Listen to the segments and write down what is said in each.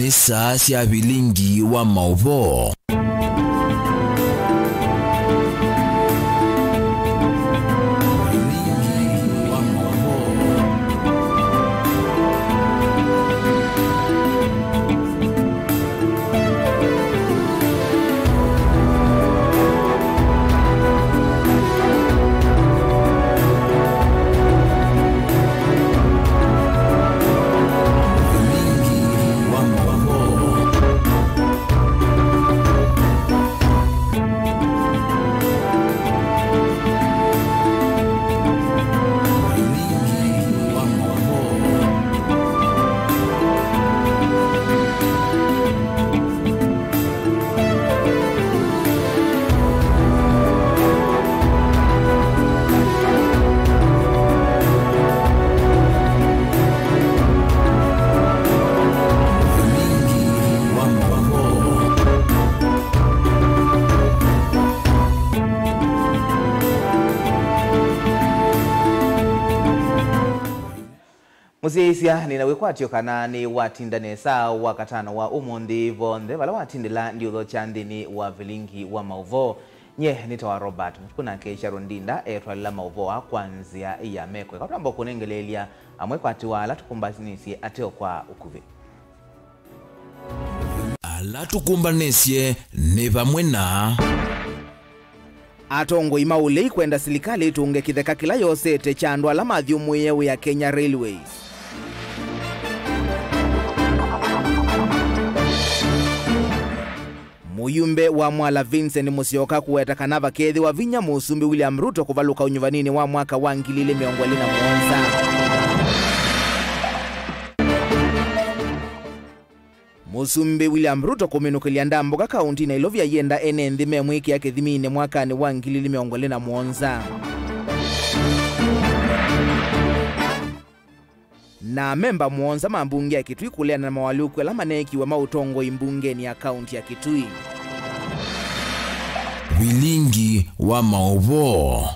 ni saa cia bilingi wa mauvo. Muziisia ninawekwatyo kana ni watindanesa wakatano wa umundi vonde bala watindila ndiulo chandini wa vilingi wa mauvo nye nitawa Robert kuna keisha rondinda etwalila mauvo kwanzia iya mekwe kaplambo kunengelelia amwekwati wala tukumbanisye ateo kwa ukuvi ala tukumbanisye ni pamwe na atongo imaule kwenda silikali tunge kitheka kila yose techandwa la mathyumu yewe ya Kenya Railways. Muyumbe wa Mwala Vincent Musyoka kuweta kanava kethi wa vinya Musumbi William Ruto kuvaluka unyuvanini wa mwaka wa 2017. Musumbi William Ruto kuminukilia ndamboka kaunti na ilovya yenda enendi memwiki yake thimine mwakani wa 2017. Na memba muonza mambunge ya Kitui kulea na mawaluku la maneki wa mautongo imbungeni ya kaunti ya Kitui. Vilingi wa mauvo.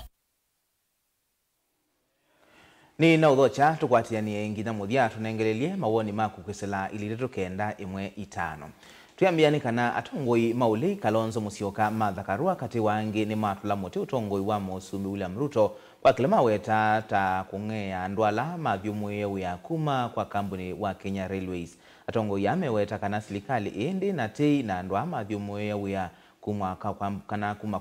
Ni na udhocha tukwatia ni engi na mudia tunengelelie mawoni maku kisela ilireto kenda imwe itano. Tuyambiani kana atongoi maulei Kalonzo Musyoka madhakarua kati wangi ni matula mote utongoi wa Musumbi William Ruto wakilema weta ta kungea ndwala mavyumu yewe ya kuma kwa kampuni wa Kenya Railways. Atongoi ya meweta kana silikali indi na tei na ndwa mavyumu yewe ya kuma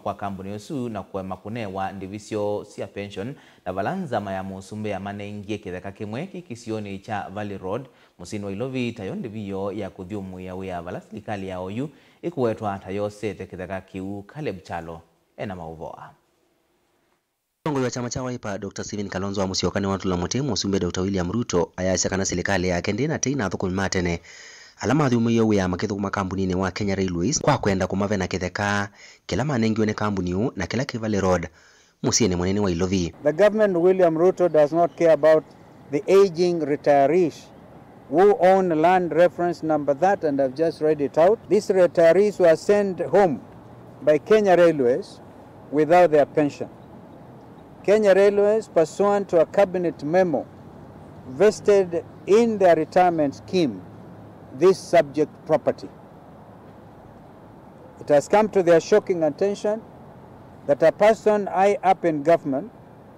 kwa kampuni yosu na kwa makunewa ndivisio siya pension na balanza maya Musumbi ya manengie kitheka kimwe kisioni cha Valley Road musini wa ilovi tayo ndiviyo ya kuthyumu ya wea vala silikali ya oyu ikuwetwa tayo sete kitheka kiu Caleb Chalo ena mauvoa. Mtongo wa chama cha Wiper Dr. Stephen Kalonzo wa Musyoka ni watu la mutemu Musumbi Dr. William Ruto ayasha kana silikali ya kendina teina thuku matene alama thiumu yewe ya makithu kuma kampuni wa Kenya Railways kwa kwenda kumavena kitheka kila manengiwe ne kampuni na kila Valley Road musini mwenene wa ilovi. The government William Ruto does not care about the aging retirees who own land reference number that, and I've just read it out. These retirees were sent home by Kenya Railways without their pension. Kenya Railways, pursuant to a cabinet memo, vested in their retirement scheme this subject property. It has come to their shocking attention that a person high up in government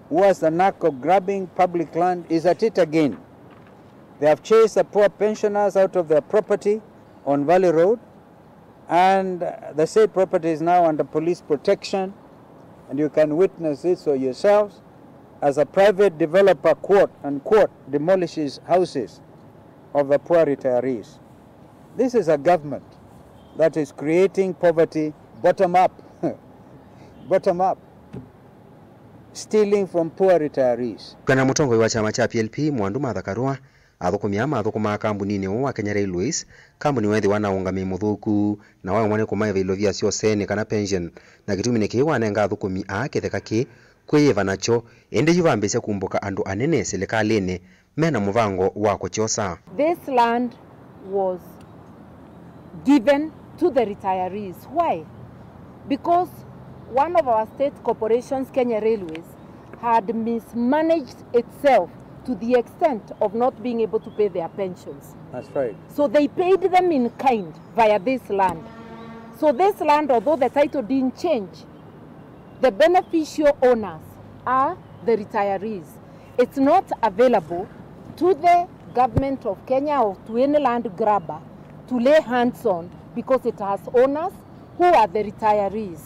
who has the knack of grabbing public land is at it again. They have chased the poor pensioners out of their property on Valley Road, and the said property is now under police protection, and you can witness this for yourselves as a private developer, quote unquote, demolishes houses of the poor retirees. This is a government that is creating poverty bottom up, bottom up, stealing from poor retirees. Kana mutongo wa chama cha PLP Mwandu Madhakarua athukumia mathukuma kampuni wa Kenya Railways kampuni wethi wanaungami muthuku na wao mwane kuma ilovia cio sene kana pension na gitumi niki wanenga athukumi a kitheka ki kwiva nacho ende yuvambise kumbuka andu anene silikalini mena muvango wa kuchosa. This land was given to the retirees. Why? Because one of our state corporations, Kenya Railways, had mismanaged itself to the extent of not being able to pay their pensions. That's right. So they paid them in kind via this land. So this land, although the title didn't change, the beneficial owners are the retirees. It's not available to the government of Kenya or to any land grabber to lay hands on because it has owners who are the retirees.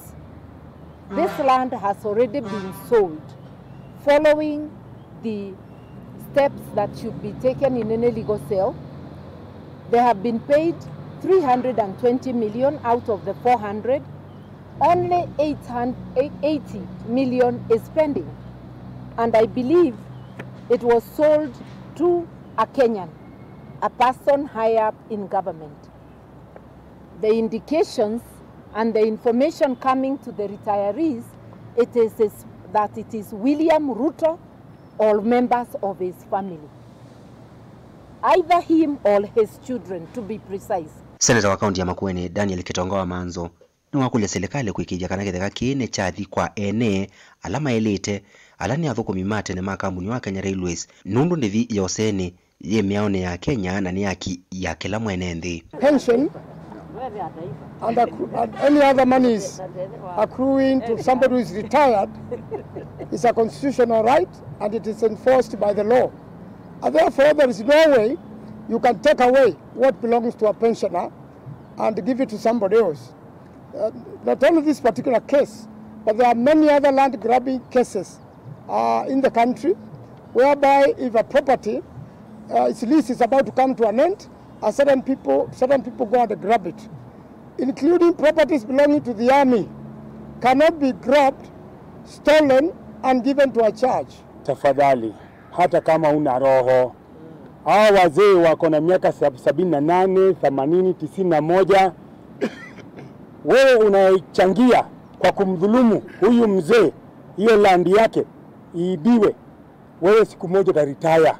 This land has already been sold following the steps that should be taken in any legal sale. They have been paid 320 million out of the 400. Only 80 million is pending. And I believe it was sold to a Kenyan, a person high up in government. The indications and the information coming to the retirees, it is that it is William Ruto or members of his family. Either him or his children, to be precise. Senator wa kaunti ya Makueni Daniel Kitongoa Manzo ni wakulia serikali kuikija kana githeka kiine chathi kwa ene alama elite alani athukumi mate ne makambuni wa Kenya Railways nundu ndivi yoseni ye miaone ya Kenya na ni yaki ya kila mwene nthi. Pension and any other monies accruing to somebody who is retired is a constitutional right and it is enforced by the law. And therefore there is no way you can take away what belongs to a pensioner and give it to somebody else. Not only this particular case, but there are many other land grabbing cases in the country whereby if a property, its lease is about to come to an end, certain people go and grab it. Including properties belonging to the army cannot be grabbed, stolen and given to a charge. Tafadhali, hata kama una roho, hawa wazee wako na miaka 78, 80, 91, wewe unachangia kwa kumdhulumu huyu mzee, hiyo land yake iibiwe, wewe siku moja utaretire.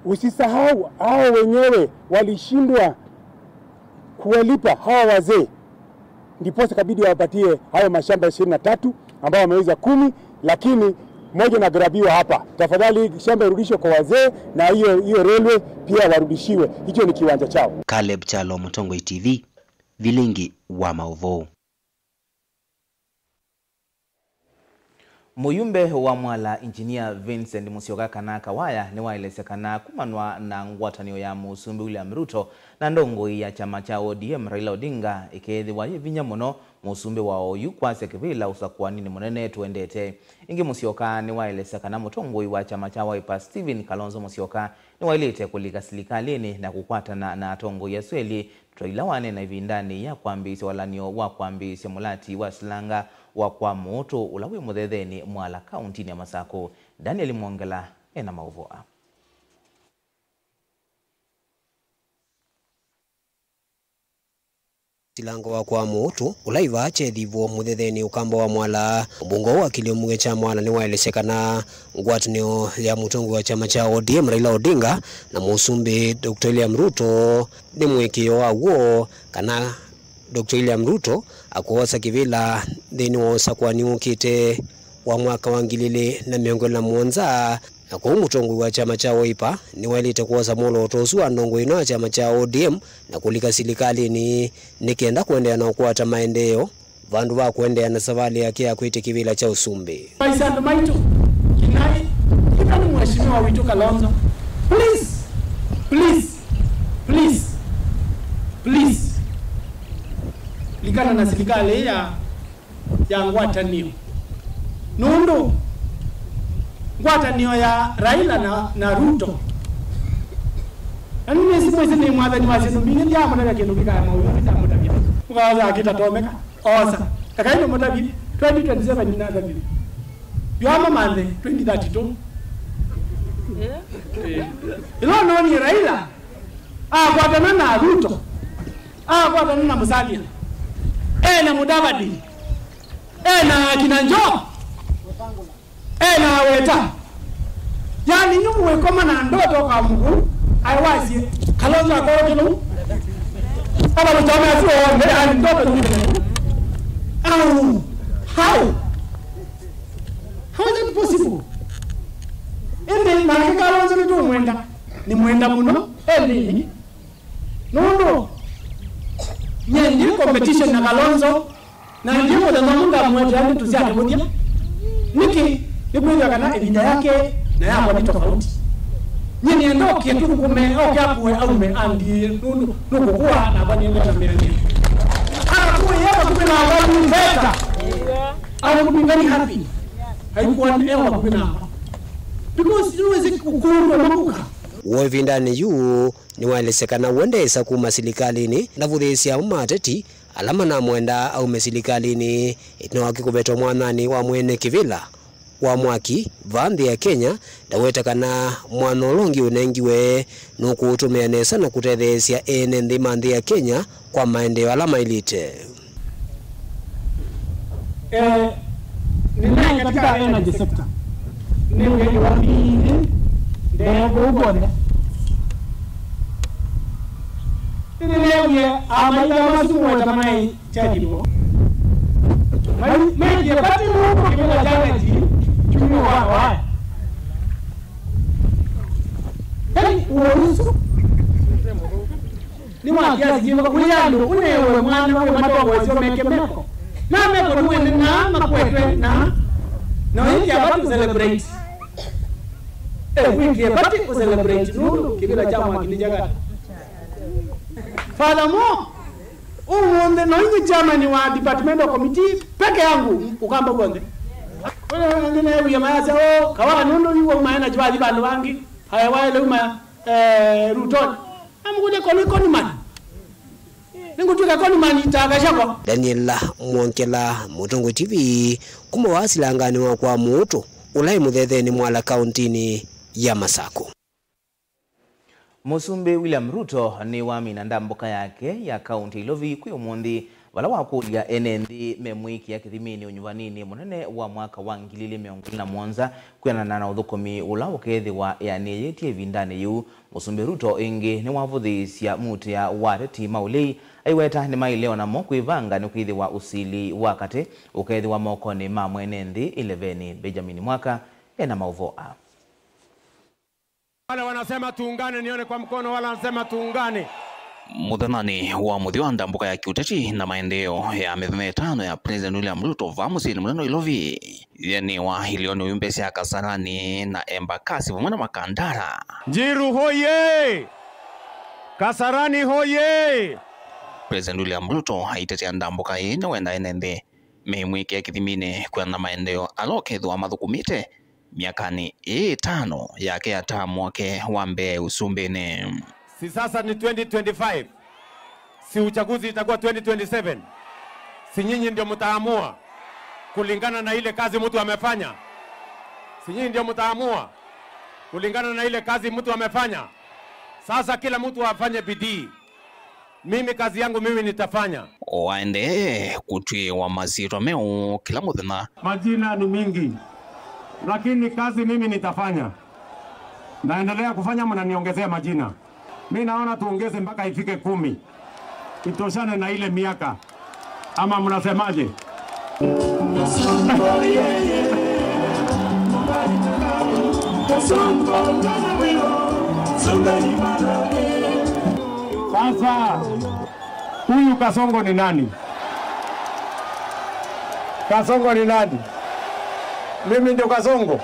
Usisahau hao wenyewe walishindwa kuwalipa hawa wazee, ndipo kabidi wapatie hayo mashamba 23 ambao wameweza 10, lakini moja na grabiwa hapa. Tafadhali shamba irudishwe kwa wazee na hiyo railway pia warudishiwe. Hicho ni kiwanja chao. Caleb Chalo, Mutongoi TV, Vilingi wa Mauvoo. Muyumbe wa Mwala Engineer Vincent Musyoka kana Kawaya ni waelesekana kumanwa na ngwatanio ya Musumbi William Ruto na ndongoi ya chama cha ODM Raila Odinga ikethwa vinya muno Musumbi wa OU kwase kivila usakwani ni munene tuendete. Ingi Musyoka ni waelesekana mutongoi wa chama cha Wiper Stephen Kalonzo Musyoka ni wailete kulika silikalini na kukwatana na atongo ya sweli Trailawane na vindani ya kwambisi walanio wa kwambisi mulati wa silanga wa kwa moto ulawe muthetheni Mwala kaunti ya Masako. Daniel Mwongela ena mauvoa. Silango wa kwa moto ulaiva chethivo muthetheni ukamba wa Mwala. Mbungo wa kiliomuge cha Mwala ni waelesekana ngwatanio ya mutongo wa chama cha ODM Raila Odinga na Musumbi Dr. William Ruto ni mwekio wa uo kana Dr. William Ruto akuosa kivila thini wosa kwa niukite wa mwaka wa 2017 na kwa mutongo wa chama cha Wiper ni walite kuosa molo tosu andongo ino chama cha ODM na kulika silikali ni kenda kuendea na kuata maendeleo vandu va kuendea na savali yake ya kuite kivila cha Usumbi. Paisando maitu kinai kitani mheshimiwa Witu Kalonzo, please likana na serikali ya ngwatanio nundu ngwatanio ya Raila na Ruto ani nesi ni mwathani wa sinu mingi ya mwana kindu kikaya mauyo ta mutabia mukaza kitatomeka osa takaino mutabia 2027 ni nada Yoma mande 2032 ilo noni Raila kwatana na Ruto kwatana na Musalia na Mudavadi na Kinanjo na Weta yani nyumu wekoma na ndoto kwa Mungu aiwazi Kalonzo akoro kinu aba mtama afuo mbele ndoto how is it possible? ende na Kalonzo ni mwenda muno eli no nyendi competition na Kalonzo na ndipo ndo munga mwenda tusiake mudia niki nikuja kana ebinya yake na yako ni tofauti nyeni ndo kitu kume au kapu au me andi nuko kwa na bani ndio mbele hapo yako kumena watu mbeta au kubingani happy haikuwa ewa kupena because uweze kukurwa mabuka wovindani yu ni walesekana wendesa kuma silikalini na vuthisia umateti alama na mwenda au mesilikalini itnawaki kubeto mwanani wa mwene kivila wa mwaki vandhi ya Kenya ndawetakana mwanolongi unengiwe nukutumia nesa na kutethesia ene nthi mandhi ya Kenya kwa maendeleo alama ilite ninaye katika energy sector ni wengi wa mini ndio ubonde ninaye amaya masumo tamai chajibo mai pati mungu kila janaji chumo wa hey uruhusu ni mwakia zima kuyando unewe mwana we matogo sio mekemeko na meko tuende na makwetwe na wiki abatu celebrate wiki abatu celebrate nuru kibila chama kilijaga furthermore umunde no ingi chama ni wa department of committee peke yangu ukamba bonde wala ngine uya mayasa o kawa nundu yuwa maana jwazi bandu wangi haya wale uma ruton amukuje koni man ningutuka koni man itakashako Daniela Mwonkela Mutongo TV kuma wasilangani wa kwa mutu ulai muthetheni mwala kauntini ya Masako. Musumbi William Ruto ni wamina ndamboka yake ya kaunti Ilovi kuyumundi wala wakulia enendi memwiki ya kithimini unyuvanini munene wa mwaka wa ngilili meonguli na mwanza kuyana na udhukomi ula ukethi wa yani yetie vindane yu. Musumbi Ruto ingi ni wavuthisya muti ya wateti maulei aiweta ni maileo na mo kuivanga ni kuithi wa usili wakati ukethi wa moko ni mamwenendi 11 Benjamin Mwaka ena mauvoa. Wale wanasema tuungane nione kwa mkono, wala wanasema tuungane. Muthanani wa muthio ndambuka ya kiuteti na maendeleo ya mithene tano ya President William Ruto vamusini muneno Ilovi yani wa ilioni umbesi ya Kasarani na Embakasi vumana Makandara. Njiru hoye! Kasarani hoye! President William Ruto haitetea ndambuka ina wenda enende memwiki ya kithimine kwa na maendeleo alokethu wa mathukumite miakani 5 yake ya tamu wake wambe usumbene. Si sasa ni 2025. Si uchaguzi itakuwa 2027. Si nyinyi ndio mtaamua kulingana na ile kazi mtu amefanya. Si nyinyi ndio mtaamua kulingana na ile kazi mtu amefanya. Sasa kila mtu afanye bidii. Mimi kazi yangu mimi nitafanya. Waende kutwi wa maziro meo kila muthina. Majina ni mingi, lakini kazi mimi nitafanya. Naendelea kufanya, mnaniongezea majina. Mimi naona tuongeze mpaka ifike 10. Itoshane na ile miaka. Ama mnasemaje? Sasa huyu Kasongo ni nani? Kasongo ni nani? Mimi ndio Kasongo.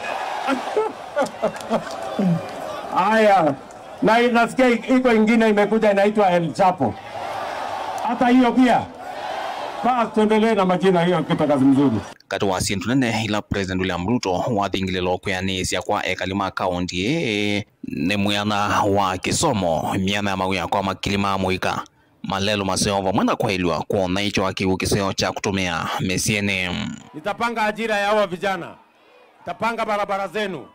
Aya, na nasikia iko ingine imekuja inaitwa El Chapo. Hata hiyo pia. Basi tuendelee na majina hiyo kitu kazi mzuri. Kati wa sintu nene ila President William Ruto wathingililo kuyanisia kwa ekalima kaunti ni muyana wa kisomo miana ya mawia kwa makilima muika malelo maseova mwenda kwa ilua kuona hicho wakiu kiseo cha kutumia mesiene. Nitapanga ajira ya hawa vijana, tapanga barabara zenu,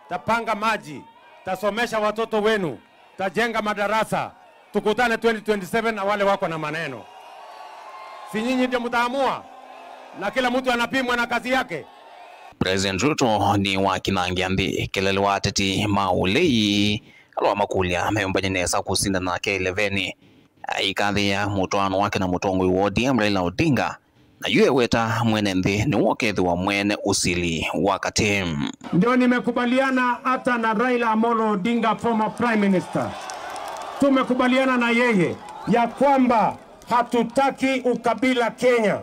tapanga maji, tasomesha watoto wenu, tajenga madarasa, tukutane 2027 na wale wako na maneno. Si nyinyi ndio mtaamua na kila mtu anapimwa na kazi yake. President Ruto ni wakinangiambi kelele wateti maulei alwa makulia meombanye nesa kusinda na K11 ikathi ya mutwano wake na mutongwe wa ODM Raila Odinga na yue weta mwene nthi ni wokethi wa mwene usili wakati. Ndio nimekubaliana hata na Raila Amolo Odinga, former prime minister. Tumekubaliana na yeye ya kwamba hatutaki ukabila Kenya,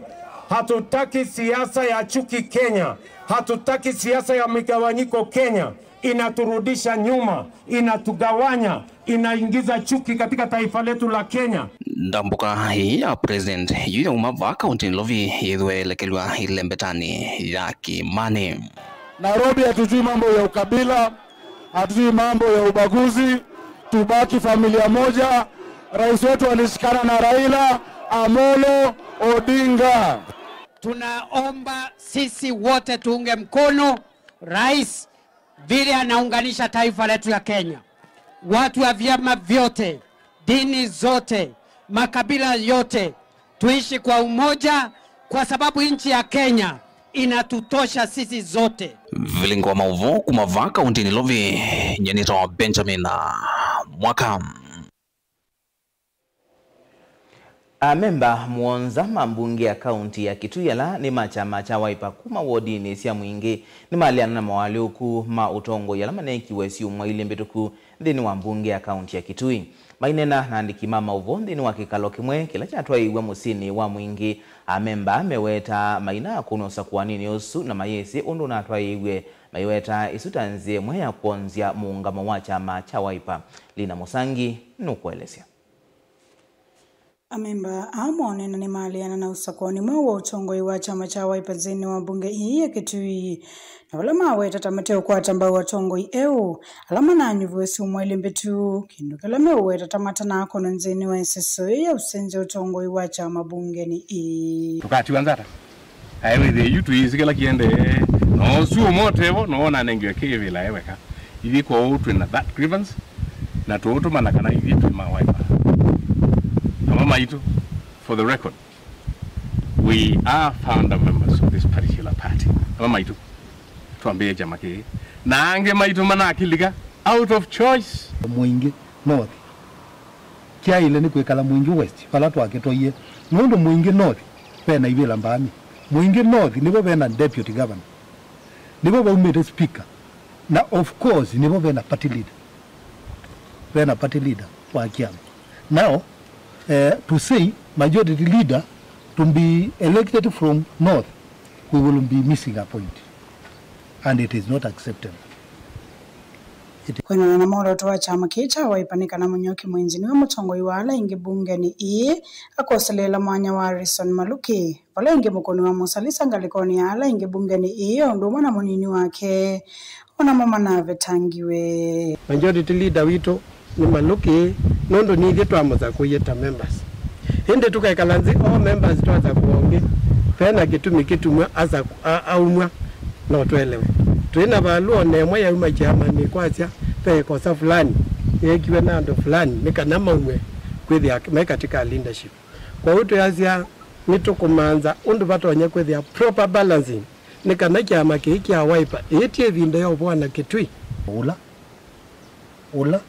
hatutaki siasa ya chuki Kenya, hatutaki siasa ya migawanyiko Kenya. Inaturudisha nyuma, inatugawanya, inaingiza chuki katika taifa letu la Kenya. Ndambuka hii ya president yu ya umava kaunti Lovi yedwe lekelwa ilembetani ya Kimani. Nairobi hatujui mambo ya ukabila, hatujui mambo ya ubaguzi, tubaki familia moja. Rais wetu alishikana na Raila Amolo Odinga. Tunaomba sisi wote tuunge mkono rais vile anaunganisha taifa letu la Kenya. Watu wa vyama vyote, dini zote, makabila yote, tuishi kwa umoja kwa sababu nchi ya Kenya inatutosha sisi zote. Vilingo mauvo kumava kaunti Lovi nyenito Benjamin Mwaka. Memba muonza mambunge ya kaunti ya Kituyala ni machama cha Wiper kuma wodini sia mwingi ni maliana na mawaliuku ma utongo yala maneki wesi umwaile mbetuku dhini wa mbunge ya kaunti ya Kitui. Mainena na andiki mama uvo dhini wa kikalo kimwe kila chatua iwe musini wa mwingi. Memba meweta maina kunosa kuwa nini osu na mayesi undu na atua iwe maiweta isutanzie mwe ya kuonzia muungamo wa chama cha Wiper. Lina Musangi nukuelesia. Amemba amonena ni maliana na usakoni mwa utongoi wa chama cha Wiper zini wa bunge hii ya Kitui. Na wala maweta tamateo kwa tamba wa tongoi alama na nyuvuesi umwele mbetu kindukala meweta tamata na kono nzini wa nseso ya usenzi utongoi wa chama bunge ni tukati wanzata aiwe yutu izikela kiende no suo motevo no na nengwe keve la eweka ili kwa utu na that grievance na tuoto manakana hivi tu ma Wiper. For the record, we are founder members of this particular party. Maitu, tuambie chama kile. Na ange maitu manakiliga out of choice. Mwingi north. Kia ile ni kwekala mwingi west. Pala twake toye. Nondo mwingi north pena ibela mbami. Mwingi north nibo bena deputy governor. Nibo ba umete speaker. Na of course nibo bena party leader. Bena party leader wa kiama. Now to say majority leader to be elected from north, we will be missing a point, and it is not acceptable. Kwena na mora toa chama kicha Wiper na munyoki mwenzini wa mutongo iwala inge bunge ni akoselela mwanya wa Harrison Maluki wala inge mukoni wa Musalisa ngalikoni ala inge bunge ni onduma na munini wake ona mama na vetangiwe majority leader wito ni Maluki nondo nige twamuza kuyeta members hinde tukaikalanzi all members twaza kuonge pena kitumwe aza aumwa no twelewe twina baluo nemwe ya uma chama ni kwasya pe kosa fulani yekiwe nando fulani nikana maumwe kwethi katika leadership kwa uto yazia nitukumanza undu batonya kwethi proper balancing nikana chama kiki ya Wiper etie vindo ya bwana Kitui ula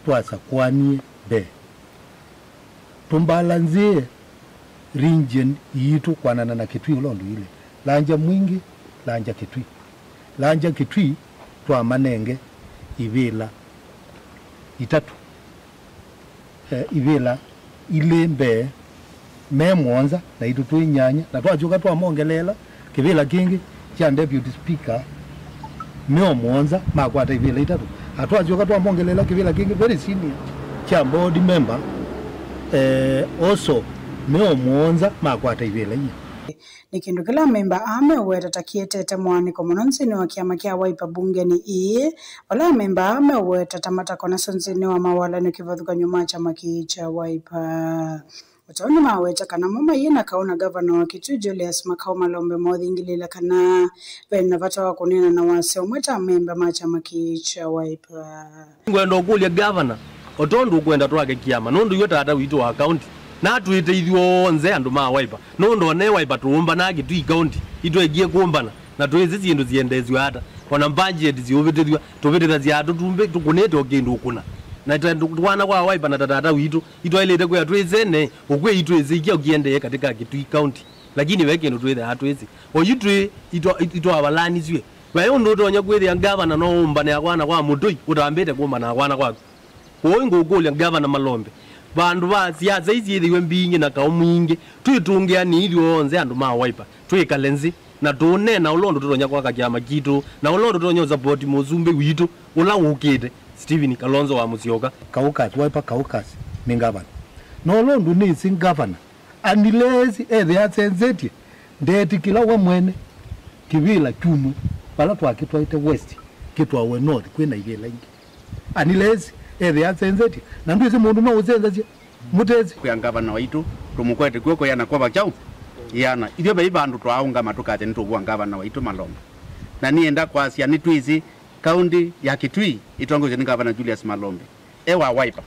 twaza kwani be tumbalanzie region yitu kwanana na Kitui ulondo ile lanja mwingi lanja Kitui twa manenge ibela itatu ibela ile mbe memwonza na itu twinyanya na twajuka twamongelela kibela kingi cha deputy speaker memwonza makwata ibela itatu atwajuka twamongelela kibela kingi very senior cha board member also memwonza makwata ibela hiyo nikindukila memba ameweta takietete mwaniko mononsini wa kiama kia Wiper bunge ni wala memba ameweta tamata kona sonsini wa mawala nikivathuka nyuma chama kicha Wiper Watoni maweta kana mama yena kaona governor wa Kitui Julius Makau Malombe mothingilila kana vena vata wa kunena na wase umweta memba machama kicha Wiper ngwenda okulia governor otondu kwenda twake kiama nondu yota ata wito wa county na tuite ithio nze andu ma Wiper nondo ne Wiper tuumba na Kitui county itwe gie kumbana na tuizi zindu ziendezwe ata ona budget ziovethethwa tuvethethia ziatu tumbe tukunete okindu kuna na twana kwa Wiper na tata wito itwailete kwa twizene ukwe itweze ikia ukiende katika Kitui county lakini weke ndo twethe hatwezi oyu twi ito abalani zwe bayo ndo tonya kwethe ngavana no umba ne akwana kwa mutoi utambete kumba na akwana kwako oyu ngokole ngavana Malombe bandu ba siasa izi thiwe mbingi na kaumwingi twitungia ni ilio onze andu ma Wiper twikalenzi na tune na ulondo tutonya kwa kakyama kitu na ulondo tutonya support muzumbe witu ula ukite Stephen Kalonzo wa Musyoka Caucus Wiper Caucus ni ngavana no ulondo ni si ngavana unless they are sensitive ndeti kila wa mwene kivila chumu pala twakitwaite west kitwa we north kwina igela ingi unless they are sensitive na ndio mundu no uzenza mutezi kwa ngavana waitu tumukwete kweko yana kwa bachau yana ithio be bandu twaunga matukate nitubwa ngavana waitu Malombe na nienda kwa asia ni twizi county ya Kitui itongoje ni ngavana Julius Malombe ewa Wiper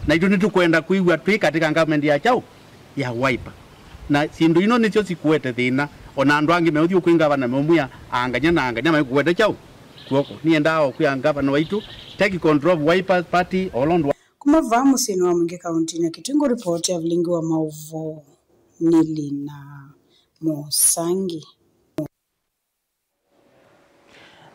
na itu nitukwenda kuigwa twi katika government ya chau ya Wiper na sindu ino nicho sikuwete thina ona andu angi meuthi ku ngavana memuya anganya maikuwete chau kwoko niendao kwa ngavana waitu take control of Wiper party olondo kumava musini wa Mwingi kaunti na Kitungu. Report ya Vilingi wa Mauvo Nilina Musangi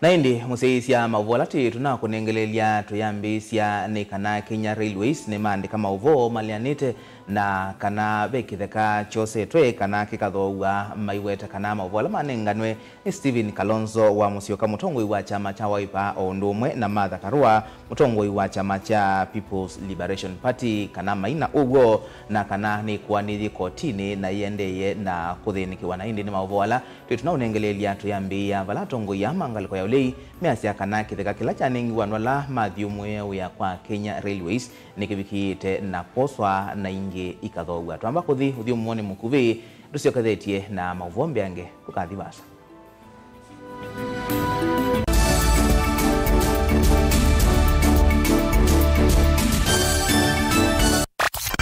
naindi museisia mauvolati tunakunengelelia tuyambisia ni kana Kenya Railways ni maandika mauvo malianite na kana bekitheka chose twe kana kikathoua maiweta kana mauvola manenganwe ni Stephen Kalonzo wa Musyoka mutongoi wa chama cha Wiper ondumwe na Martha Karua mutongoi wa chama cha People's Liberation Party kana maina ugo na kana ni kuanithi kotini na yendeye na kuthinikiwa na indi ni mauvola twe tunaunengelelia tuyambia vala tongoi ya mangaliko ya ulei measia kana kitheka kila chaningi wanwala Matthew Mwewe ya kwa Kenya Railways nikibikite na poswa na ingi ikathoua twamba kuthi uthio muone mukuvi nducio kathetie na mauvombe ange tukathibasa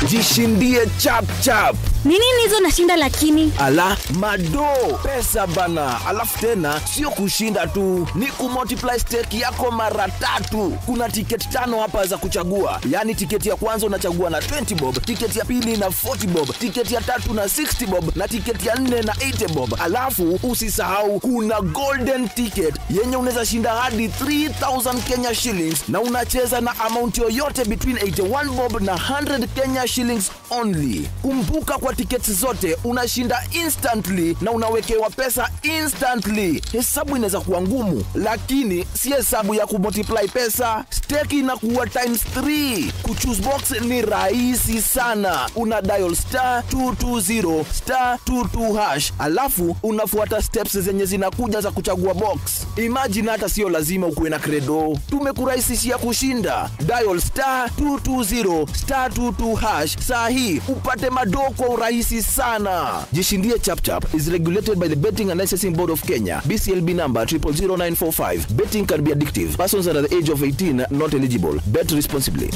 Jishindie chap chap. Nini hizo nashinda lakini? Ala, mado, pesa bana. Alafu tena, sio kushinda tu, ni kumultiply stake yako mara 3. Kuna tiketi 5 hapa za kuchagua. Yani tiketi ya kwanza unachagua na 20 bob, tiketi ya pili na 40 bob, tiketi ya 3 na 60 bob, na tiketi ya 4 na 80 bob. Alafu, usisahau kuna golden ticket, yenye unaweza shinda hadi 3,000 Kenya shillings, na unacheza na amount yoyote between 81 bob na 100 Kenya shillings only. Kumbuka kwa tickets zote unashinda instantly na unawekewa pesa instantly. Hesabu inaweza kuwa ngumu, lakini si hesabu ya kumultiply pesa. Stake inakuwa times 3. Kuchoose box ni rahisi sana. Una dial *220 *22 hash. Alafu unafuata steps zenye zinakuja za kuchagua box. Imagine hata sio lazima ukuwe na credo. Tumekurahisishia kushinda. Dial *220 *22 hash sahi upate mado kwa urahisi sana. Jishindie chap chap is regulated by the Betting and Licensing Board of Kenya. BCLB number 000945. Betting can be addictive. Persons under the age of 18 not eligible. Bet responsibly.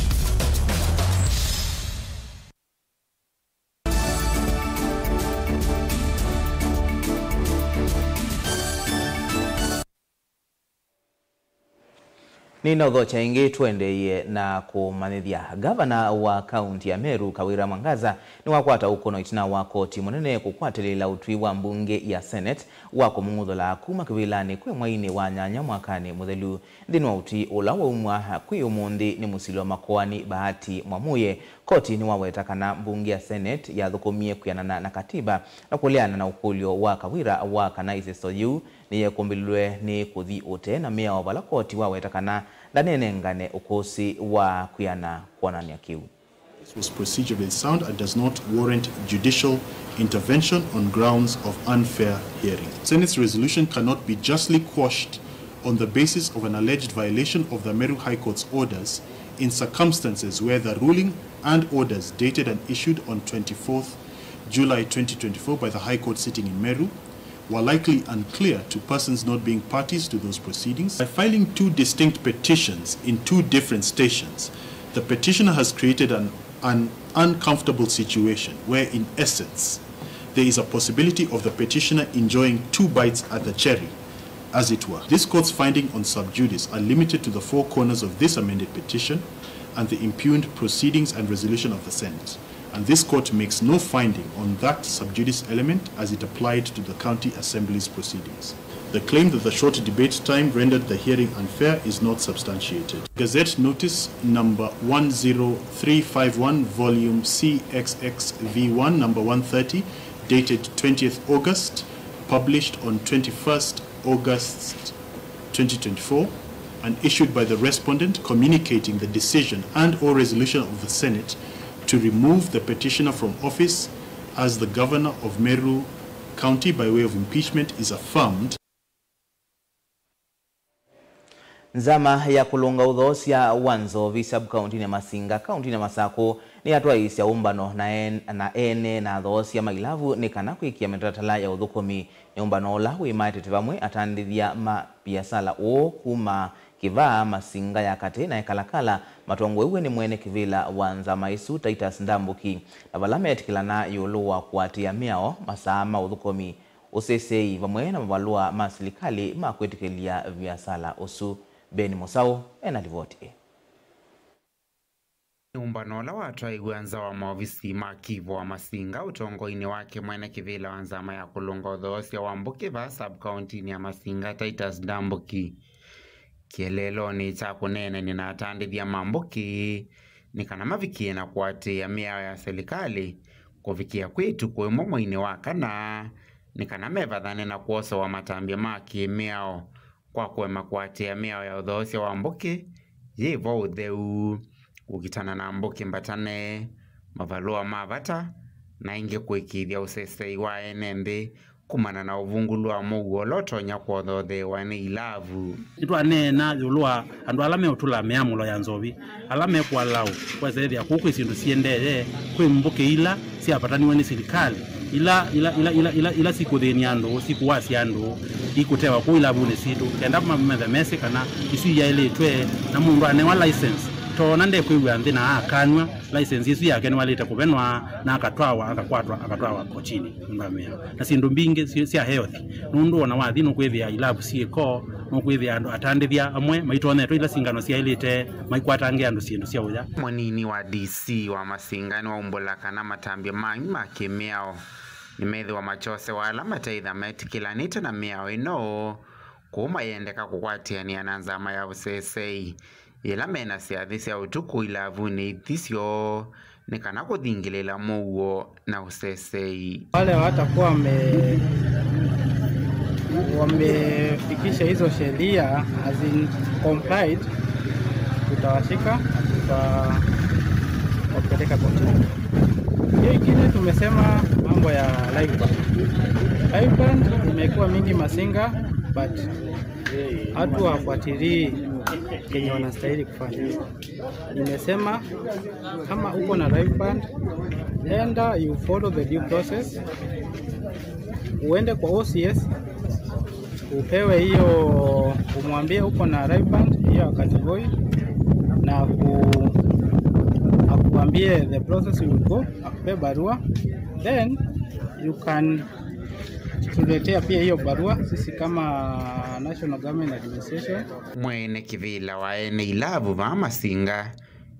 Nina udhocha ingi tuendeye na kumanithia. Gavana wa kaunti ya Meru Kawira Mwangaza ni wakwata ukono itina wa koti munene kukwatelila utwi wa mbunge ya Senate wako munguthola kuma kivilani kwe mwaini wa nyanya mwakani muthelu ndini wa uti ula wa umwa kwi umundi ni musilo makoani Bahati Mwamuye. Koti ni waweta kana mbunge ya Senate ya thukumie kuyanana na katiba na kuleana na ukulio wa Kawira wa kana isesoyu ni yekumbilwe ni kuthi ute na mea wabala koti waweta kana ndanenengane ukosi wa kuyana kuonania kiu. This was procedurally sound and does not warrant judicial intervention on grounds of unfair hearing. Senate's resolution cannot be justly quashed on the basis of an alleged violation of the Meru High Court's orders in circumstances where the ruling and orders dated and issued on 24th July 2024 by the High Court sitting in Meru were likely unclear to persons not being parties to those proceedings. By filing 2 distinct petitions in 2 different stations, the petitioner has created an uncomfortable situation where, in essence, there is a possibility of the petitioner enjoying 2 bites at the cherry, as it were. This court's finding on sub judice are limited to the 4 corners of this amended petition and the impugned proceedings and resolution of the Senate, and this court makes no finding on that sub judice element as it applied to the County Assembly's proceedings. The claim that the short debate time rendered the hearing unfair is not substantiated. Gazette Notice number 10351, volume CXXV1, number 130, dated 20th August, published on 21st August 2024, and issued by the respondent communicating the decision and/or resolution of the Senate to remove the petitioner from office as the governor of Meru County by way of impeachment is affirmed. Nzama ya kulunga udhosia wanzo vi sub-county na Masinga, county na Masako, ni hatua isi ya umbano na ene na dhosia mailavu ni kana kuikia metratala ya udhukomi ni umbano ola uimaite tivamwe atandithia mapiasala o kuma kivaa Masinga ya kate na ekalakala matongwe uwe ni mwene kivila wanza maisu Titus Ndambuki na valame etikilana yuluwa kuatia miao masama udhukomi usesei vamwe na mavalua masilikali makuetikilia viasala osu. Beni Musau enalivoti. Umbanola watu igwanza wa maofisi makivu wa Masinga utongoini wake mwene kivila wanzama ya kulunga udhosia wambuki va sub-county ni ya Masinga Titus Ndambuki. Kielelo ni chakunene ni natandithia mambuki ni kana mavikie na kuatia miao ya serikali kuvikia kwetu kwa mwini wakana ni kana mevadhane na kuosa wa matambia maki miao kwa kwema kuatia miao ya udhosia wa mbuki yivo udheu ukitana na mbuki mbatane mavalua mavata na inge kuikithia usesei wa enembe kumana na uvungulu wa mugu olotonya kwa dhothe wane ilavu. Itwa nena yulua andu alame utula meamulo ya nzovi alame kwa lau kwa zaidi ya kuku isindu siendele kwe mbuke ila siapataniwe ni serikali ila siku dheni ando siku wasi ando ikutewa kuila vune situ kenda kumamedha mese kana isu ya ile twe na mundu anewa license to nande kuiwa ndina akanywa license isu yake ni waleta kuvenwa na akatwawa kochini mbamea na sindu mbingi sia health nundu ona wathi no kwithia ilavu sieko no kwithia andu atandithia amwe maitone to ila singano sia ilite maikwatange andu sindu sia uya. Mwanini wa DC wa Masinga ni wa umbola kana matambia mangi makemeao ni methi wa machose wala mataitha metikilanite na miao ino kuma yendeka kukwatia ni ananzama ya usesei ila mena siathisi ya utuku ilavu ni ithisio ni kana kuthingilela muo na usesei. Wale watakuwa wamefikisha hizo sheria as in complied, tutawashika tutawapeleka kotini. Hiyo ingine tumesema mambo ya live band imekuwa mingi Masinga, but hatu wafuatilii kenye wanastahili kufanya. Nimesema kama uko na live band, enda you follow the due process, uende kwa OCS upewe hiyo, umwambie uko na live band hiyo category na akuambie the process will go, akupe barua, then you can tuletea pia hiyo barua sisi kama National Government Administration. Mwene kivila wa ene ilavu va Masinga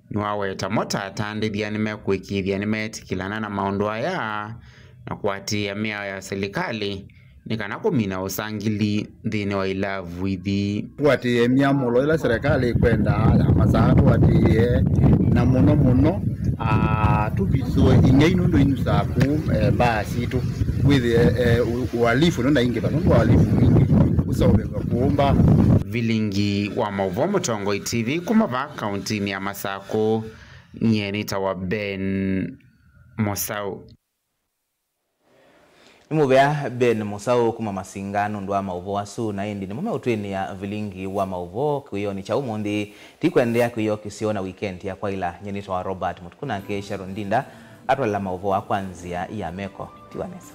ni waweta mota atandithia ni mekuikithia ni metikilana na maundu aya na kuatia miao ya serikali ni kana kumina usangili thini wa ilavu ithi. Kuatia miamulo ila serikali kwenda ya Masaka kuatia na muno tubizwe ingeino ndo inu saku basi tu with uhalifu nenda inge bano uhalifu mingi usaweza kuomba vilingi wa Mauvomo Tongo TV kumava kaunti ya Masako nyenita wa Ben Musau. Nimubea Ben Musau kuma Masinga nundu wa Mauvo wasu na indi ni mume utweni ya vilingi wa Mauvo kuyo ni cha umundi tikuendea kuyo kisiona weekend ya kwa ila nyenita wa Robert Mutukuna ke Sharon Dinda atwala Mauvo wa kwanzia ya meko tiwanesa.